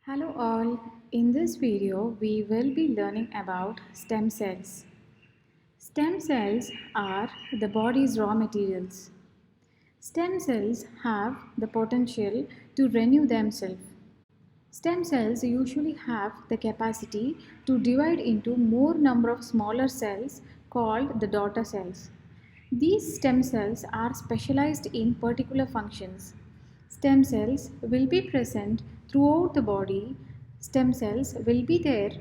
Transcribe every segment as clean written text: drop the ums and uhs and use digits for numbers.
Hello all, in this video we will be learning about stem cells. Stem cells are the body's raw materials. Stem cells have the potential to renew themselves. Stem cells usually have the capacity to divide into more number of smaller cells called the daughter cells. These stem cells are specialized in particular functions. Stem cells will be present throughout the body. Stem cells will be there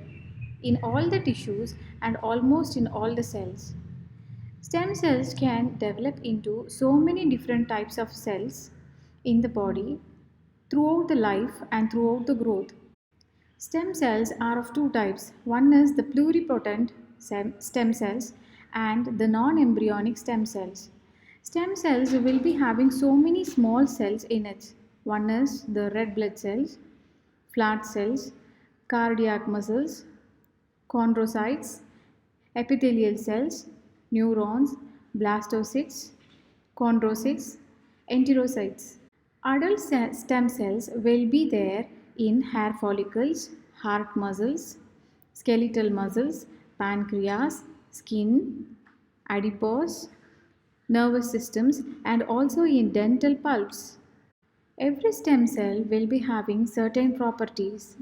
in all the tissues and almost in all the cells. Stem cells can develop into so many different types of cells in the body throughout the life and throughout the growth. Stem cells are of two types. One is the pluripotent stem cells and the non-embryonic stem cells. Stem cells will be having so many small cells in it. One is the red blood cells, flat cells, cardiac muscles, chondrocytes, epithelial cells, neurons, blastocysts, chondrocytes, enterocytes. Adult stem cells will be there in hair follicles, heart muscles, skeletal muscles, pancreas, skin, adipose, nervous systems, and also in dental pulps. Every stem cell will be having certain properties.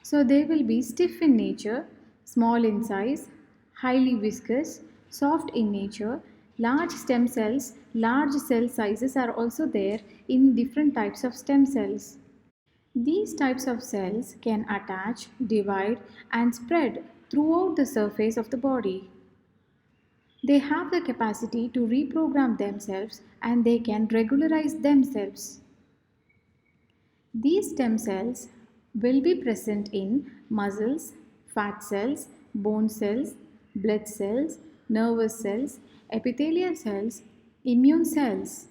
So they will be stiff in nature, small in size, highly viscous, soft in nature. Large stem cells, large cell sizes are also there in different types of stem cells. These types of cells can attach, divide, and spread throughout the surface of the body. They have the capacity to reprogram themselves and they can regularize themselves. These stem cells will be present in muscles, fat cells, bone cells, blood cells, nervous cells, epithelial cells, immune cells.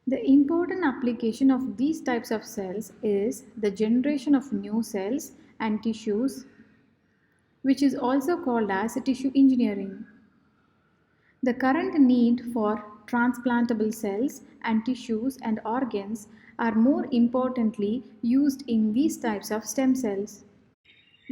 The important application of these types of cells is the generation of new cells and tissues, which is also called as tissue engineering. The current need for transplantable cells and tissues and organs are more importantly used in these types of stem cells.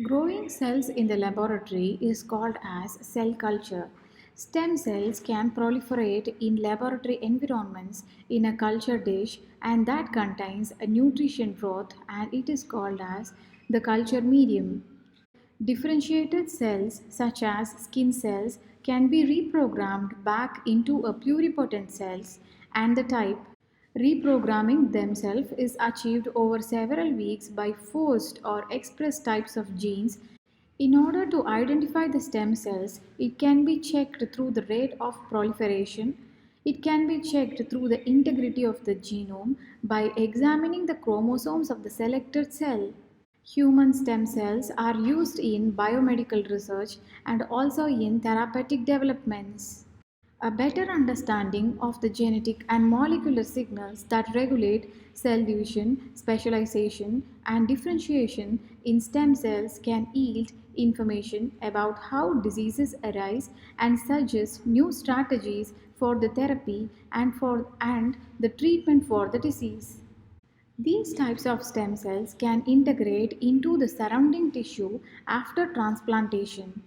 Growing cells in the laboratory is called as cell culture. Stem cells can proliferate in laboratory environments in a culture dish and that contains a nutrition broth and it is called as the culture medium. Differentiated cells such as skin cells can be reprogrammed back into a pluripotent cells and the type reprogramming themselves is achieved over several weeks by forced or expressed types of genes. In order to identify the stem cells, it can be checked through the rate of proliferation. It can be checked through the integrity of the genome by examining the chromosomes of the selected cell. Human stem cells are used in biomedical research and also in therapeutic developments. A better understanding of the genetic and molecular signals that regulate cell division, specialization, and differentiation in stem cells can yield information about how diseases arise and suggest new strategies for the therapy and the treatment for the disease. These types of stem cells can integrate into the surrounding tissue after transplantation.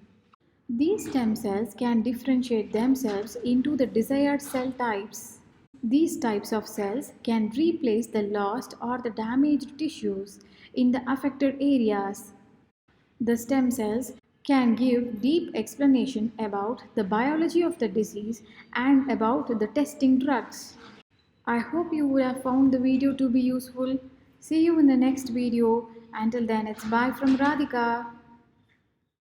These stem cells can differentiate themselves into the desired cell types. These types of cells can replace the lost or the damaged tissues in the affected areas. The stem cells can give deep explanation about the biology of the disease and about the testing drugs. I hope you would have found the video to be useful. See you in the next video. Until then, it's bye from Radhika.